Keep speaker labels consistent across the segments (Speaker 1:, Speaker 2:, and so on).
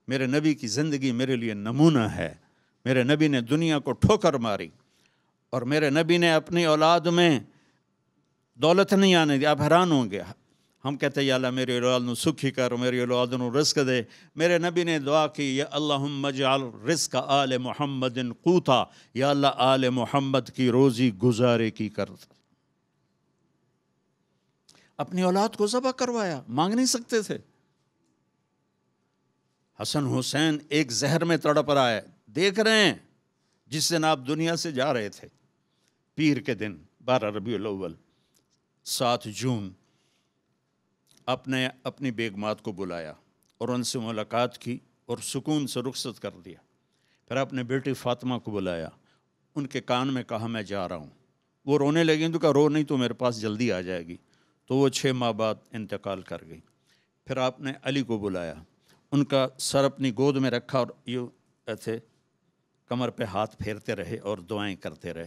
Speaker 1: میرے نبی کی زندگی میرے لیے نمونہ ہے. میرے نبی نے دنیا کو ٹھوکر ماری اور میرے نبی نے اپنی اولاد میں دولت نہیں آنے دی. آپ حیران ہوں گے. ہم کہتے ہیں یا اللہ میری اولاد نو سکھی کر، میری اولاد نو رزق دے. میرے نبی نے دعا کی یا اللہم اجعل رزق آل محمد قوتا، یا اللہ آل محمد کی روزی گزارے کی کر. اپنی اولاد کو ذبح کروایا، مانگ نہیں سکتے تھے. حسن حسین ایک زہر میں تڑپ رہا ہے، دیکھ رہے ہیں جس دن آپ دنیا سے جا رہے تھے، پیر کے دن 12 ربیع الاول 7 جون آپ نے اپنی بیگمات کو بلایا اور ان سے ملاقات کی اور سکون سے رخصت کر دیا. پھر آپ نے بیٹی فاطمہ کو بلایا، ان کے کان میں کہا میں جا رہا ہوں. وہ رونے لگیں تو کہا رو نہیں تو میرے پاس جلدی آ جائے گی. تو وہ 6 ماہ بعد انتقال کر گئی. پھر آپ نے علی کو بلایا، ان کا سر اپنی گود میں رکھا اور یوں ایسے کمر پہ ہاتھ پھیرتے رہے اور دعائیں کرتے رہے.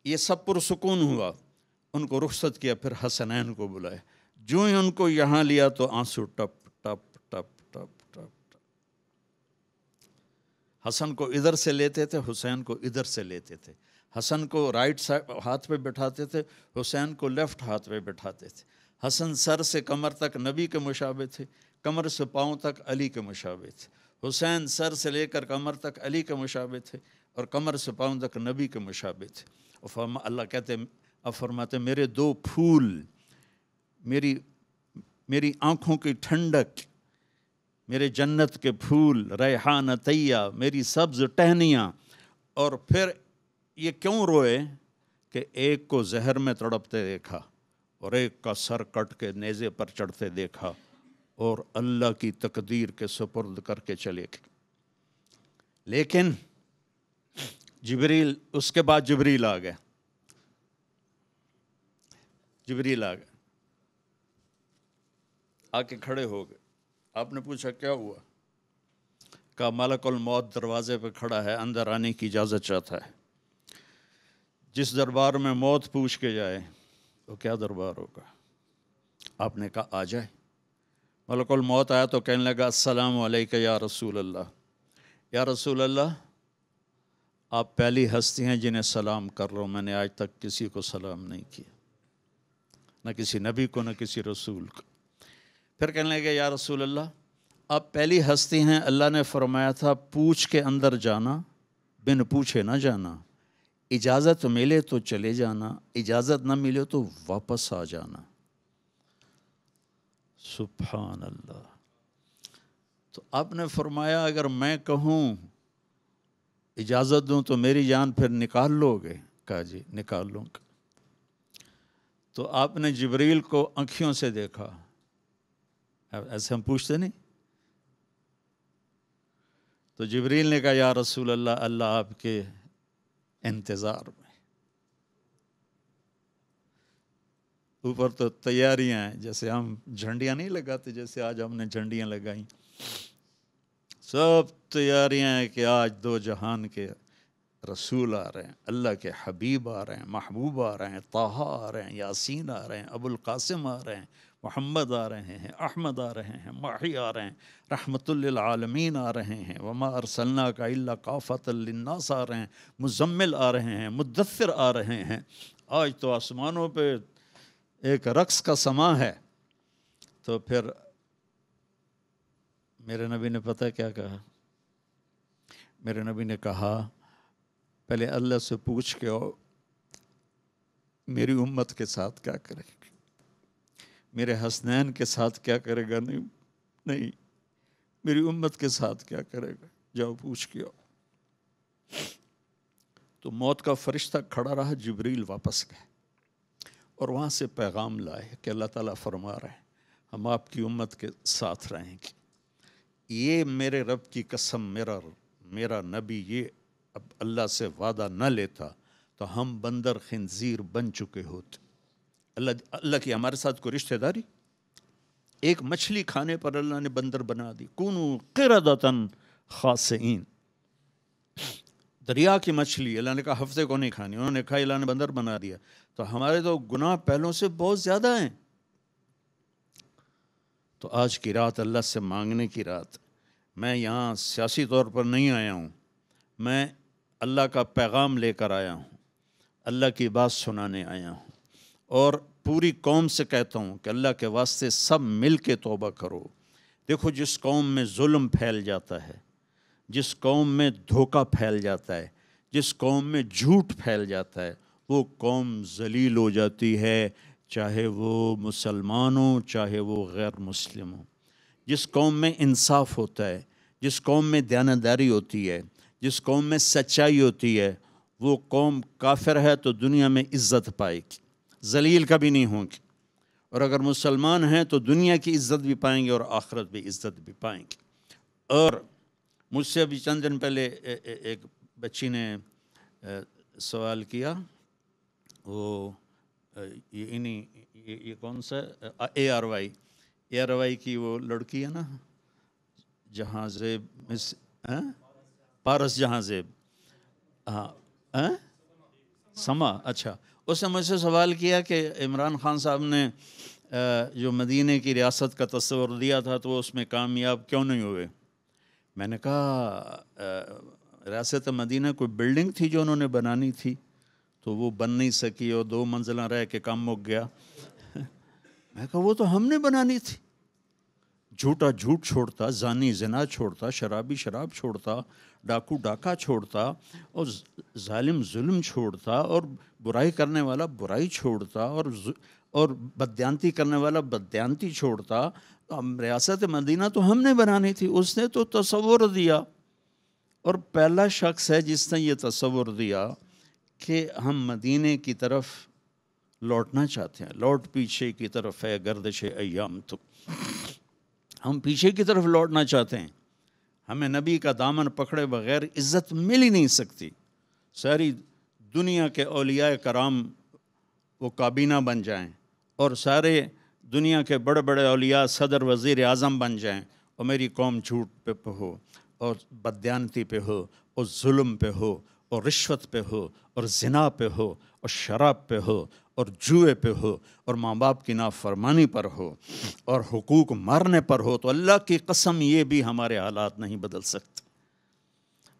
Speaker 1: یہ سب پرسکون ہوا. ان کو رخصت کیا. پھر حسنین کو بلایا. جو ہی ان کو یہاں لیا تو آنسو ٹپ ٹپ ٹپ ٹپ ٹپ. حسن کو ادھر سے لیتے تھے، حسین کو ادھر سے لیتے تھے. حسن کو رائٹ سائڈ ہاتھ پہ بٹھاتے تھے، حسین کو لیفٹ ہاتھ پہ بٹھاتے تھے. حسن سر سے کمر تک نبی کے مشابہ تھے، کمر سے پاؤں تک علی کے مشابہ تھے. حسین سر سے لے کر کمر تک علی کے مشابہ تھے اور کمر سے پاؤں تک نبی کے مشابہ تھے. اور اللہ کہتے اب فرماتے میرے 2 پھول، میری آنکھوں کی ٹھنڈک، میرے جنت کے پھول ریحان طیہ، میری سبز ٹہنیاں. اور پھر یہ کیوں روئے کہ ایک کو زہر میں تڑپتے دیکھا اور ایک کا سر کٹ کے نیزے پر چڑھتے دیکھا اور اللہ کی تقدیر کے سپرد کر کے چلے گئے. لیکن جبریل، اس کے بعد جبریل آ گیا. جبریل آ گئے، آ کے کھڑے ہو گئے. آپ نے پوچھا کیا ہوا؟ کہا ملک الموت دروازے پہ کھڑا ہے، اندر آنے کی اجازت چاہتا ہے. جس دربار میں موت پوچھ کے جائے وہ کیا دربار ہوگا؟ آپ نے کہا آ جائے. ملک الموت آیا تو کہنے لگا السلام علیکہ یا رسول اللہ. یا رسول اللہ، آپ پہلی ہستی ہیں جنہیں سلام کر رہا ہوں. میں نے آج تک کسی کو سلام نہیں کیا، نہ کسی نبی کو نہ کسی رسول کو. پھر کہنے لگے یا رسول اللہ، آپ پہلی ہستی ہیں، اللہ نے فرمایا تھا پوچھ کے اندر جانا، بن پوچھے نہ جانا. اجازت ملے تو چلے جانا، اجازت نہ ملے تو واپس آ جانا. سبحان اللہ. تو آپ نے فرمایا اگر میں کہوں اجازت دوں تو میری جان پھر نکال لو گے؟ کہا جی نکال لوں گا. تو آپ نے جبریل کو آنکھوں سے دیکھا. ایسے ہم پوچھتے نہیں. تو جبریل نے کہا یا رسول اللہ، اللہ آپ کے انتظار میں. اوپر تو تیاریاں ہیں، جیسے ہم جھنڈیاں نہیں لگاتے، جیسے آج ہم نے جھنڈیاں لگائیں. سب تیاریاں ہیں کہ آج 2 جہان کے رسول آ رہے ہیں، اللہ کے حبیب آ رہے ہیں، محبوب آ رہے ہیں، طٰہٰ آ رہے ہیں، یاسین آ رہے ہیں، ابو القاسم آ رہے ہیں، محمد آ رہے ہیں، احمد آ رہے ہیں، ماہی آ رہے ہیں، رحمت للعالمین آ رہے ہیں، وما ارسلناک الا کافۃ للناس آ رہے ہیں، مزمل آ رہے ہیں، مدثر آ رہے ہیں. آج تو آسمانوں پہ ایک رقص کا سماں ہے. تو پھر میرے نبی نے پتہ کیا کہا؟ میرے نبی نے کہا پہلے اللہ سے پوچھ کے آؤ میری امت کے ساتھ کیا کرے گا، میرے حسنین کے ساتھ کیا کرے گا. نہیں میری امت کے ساتھ کیا کرے گا، جاؤ پوچھ کے آؤ. تو موت کا فرشتہ کھڑا رہا. جبریل واپس گئے اور وہاں سے پیغام لائے کہ اللہ تعالیٰ فرما رہے ہیں ہم آپ کی امت کے ساتھ رہیں گے. یہ میرے رب کی قسم، میرا نبی یہ اب اللہ سے وعدہ نہ لیتا تو ہم بندر خنزیر بن چکے ہوتے. اللہ کی ہمارے ساتھ کوئی رشتہ داری؟ ایک مچھلی کھانے پر اللہ نے بندر بنا دی. کونوا قردۃ خاسئین. دریا کی مچھلی اللہ نے کہا ہفتے کو نہیں کھانی، انہوں نے کہا اللہ نے بندر بنا دیا. تو ہمارے تو گناہ پہلوں سے بہت زیادہ ہیں. تو آج کی رات اللہ سے مانگنے کی رات. میں یہاں سیاسی طور پر نہیں آیا ہوں، میں اللہ کا پیغام لے کر آیا ہوں، اللہ کی بات سنانے آیا ہوں، اور پوری قوم سے کہتا ہوں کہ اللہ کے واسطے سب مل کے توبہ کرو۔ دیکھو، جس قوم میں ظلم پھیل جاتا ہے، جس قوم میں دھوکہ پھیل جاتا ہے، جس قوم میں جھوٹ پھیل جاتا ہے، وہ قوم ذلیل ہو جاتی ہے، چاہے وہ مسلمان ہو چاہے وہ غیر مسلم ہو۔ جس قوم میں انصاف ہوتا ہے، جس قوم میں دیانتداری ہوتی ہے، جس قوم میں سچائی ہوتی ہے، وہ قوم کافر ہے تو دنیا میں عزت پائے گی، ذلیل کبھی نہیں ہوں گی، اور اگر مسلمان ہیں تو دنیا کی عزت بھی پائیں گے اور آخرت بھی عزت بھی پائیں گے۔ اور مجھ سے ابھی چند دن پہلے ایک بچی نے سوال کیا، وہ یہ کون سا اے آر وائی کی وہ لڑکی ہے نا، جہاں زیب پارس جہاں زیب، ہاں سما، اچھا، اس نے مجھ سے سوال کیا کہ عمران خان صاحب نے جو مدینہ کی ریاست کا تصور دیا تھا تو وہ اس میں کامیاب کیوں نہیں ہوئے؟ میں نے کہا ریاست مدینہ کوئی بلڈنگ تھی جو انہوں نے بنانی تھی تو وہ بن نہیں سکی اور 2 منزلہ رہ کے کام مک گیا۔ میں کہا وہ تو ہم نے بنانی تھی۔ جھوٹا جھوٹ چھوڑتا، زانی زنا چھوڑتا، شرابی شراب چھوڑتا، ڈاکو ڈاکہ چھوڑتا، اور ظالم ظلم چھوڑتا، اور برائی کرنے والا برائی چھوڑتا، اور بددیانتی کرنے والا بددیانتی چھوڑتا۔ ریاست مدینہ تو ہم نے بنانی تھی، اس نے تو تصور دیا، اور پہلا شخص ہے جس نے یہ تصور دیا کہ ہم مدینے کی طرف لوٹنا چاہتے ہیں۔ لوٹ پیچھے کی طرف ہے گردش ایام، تو ہم پیچھے کی طرف لوٹنا چاہتے ہیں۔ ہمیں نبی کا دامن پکڑے بغیر عزت مل ہی نہیں سکتی۔ ساری دنیا کے اولیاء کرام وہ کابینہ بن جائیں، اور سارے دنیا کے بڑے بڑے اولیاء صدر وزیر اعظم بن جائیں، اور میری قوم جھوٹ پہ ہو، اور بددیانتی پہ ہو، اور ظلم پہ ہو، اور رشوت پہ ہو، اور زنا پہ ہو، اور شراب پہ ہو، اور جوئے پہ ہو، اور ماں باپ کی نافرمانی پر ہو، اور حقوق مارنے پر ہو، تو اللہ کی قسم یہ بھی ہمارے حالات نہیں بدل سکتے۔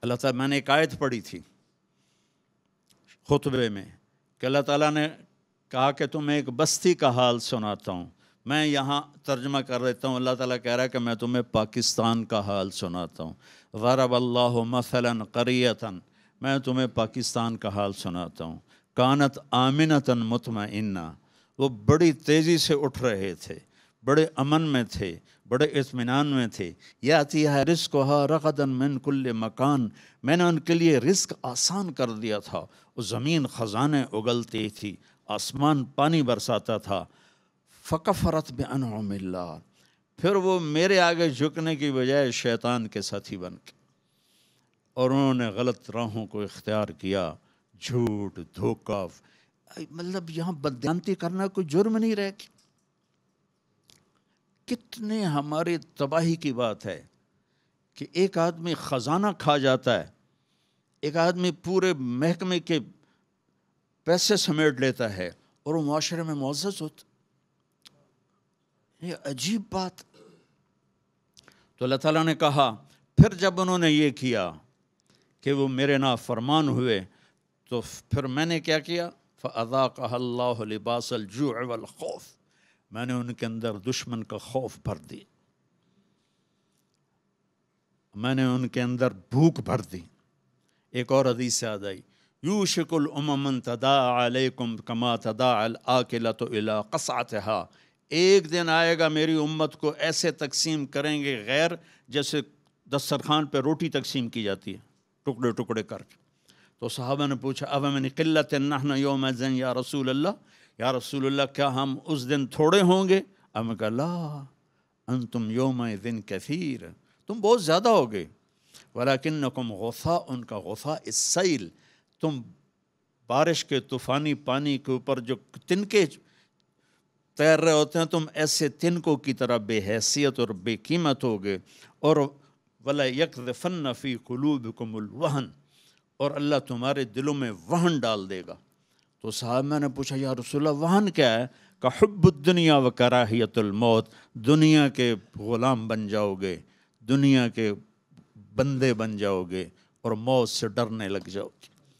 Speaker 1: اللہ تعالیٰ، میں نے ایک آیت پڑھی تھی خطبے میں کہ اللہ تعالیٰ نے کہا کہ تمہیں ایک بستی کا حال سناتا ہوں۔ میں یہاں ترجمہ کر دیتا ہوں، اللہ تعالیٰ کہہ رہا ہے کہ میں تمہیں پاکستان کا حال سناتا ہوں۔ ضرب اللہ مثلا قریۃ، میں تمہیں پاکستان کا حال سناتا ہوں۔ کانت آمنۃ مطمئنہ، وہ بڑی تیزی سے اٹھ رہے تھے، بڑے امن میں تھے، بڑے اطمینان میں تھے۔ یاتیھا رزقھا رغدا من کل مکان، میں نے ان کے لیے رزق آسان کر دیا تھا، وہ زمین خزانے اگلتی تھی، آسمان پانی برساتا تھا۔ فکفرت بانعم اللہ، پھر وہ میرے آگے جھکنے کی بجائے شیطان کے ساتھی بن کے، اور انہوں نے غلط راہوں کو اختیار کیا، جھوٹ دھوکہ، مطلب یہاں بددیانتی کرنا کوئی جرم نہیں رہ گیا۔ کتنے ہماری تباہی کی بات ہے کہ ایک آدمی خزانہ کھا جاتا ہے، ایک آدمی پورے محکمے کے پیسے سمیٹ لیتا ہے اور وہ معاشرے میں معزز ہوتا۔ یہ عجیب بات۔ تو اللہ تعالیٰ نے کہا پھر جب انہوں نے یہ کیا کہ وہ میرے نافرمان ہوئے، تو پھر میں نے کیا کیا؟ فَأَذَاقَهَا اللَّهُ لِبَاسَ الْجُوعِ وَالْخَوْفِ، میں نے ان کے اندر دشمن کا خوف بھر دی، میں نے ان کے اندر بھوک بھر دی۔ ایک اور حدیث یاد آئی، یوشک الامم ان تداعی علیکم کما تداعی الآکلۃ الی قصعتها، ایک دن آئے گا میری امت کو ایسے تقسیم کریں گے غیر جیسے دسترخوان پہ روٹی تقسیم کی جاتی ہے، ٹکڑے ٹکڑے کر کے۔ تو صحابہ نے پوچھا اومن قلۃ نحن یومئذ یا رسول اللہ، یا رسول اللہ کیا ہم اس دن تھوڑے ہوں گے؟ اب میں کہا لا انتم یومئذ کثیر، تم بہت زیادہ ہوگے، ولیکنکم غثاء، ان کا غثاء السیل، تم بارش کے طوفانی پانی کے اوپر جو تنکے تیر رہے ہوتے ہیں، تم ایسے تنکوں کی طرح بے حیثیت اور بے قیمت ہوگے، اور وَلَيَقْذِفَنَّ فِي قُلُوبِكُمُ الْوَهْنَ، اور اللہ تمہارے دلوں میں وہن ڈال دے گا۔ تو صحابہ نے پوچھا یا رسول اللہ وہن کیا ہے؟ کہ حب الدنیا و کراہیت الموت، دنیا کے غلام بن جاؤ گے، دنیا کے بندے بن جاؤ گے اور موت سے ڈرنے لگ جاؤ گے۔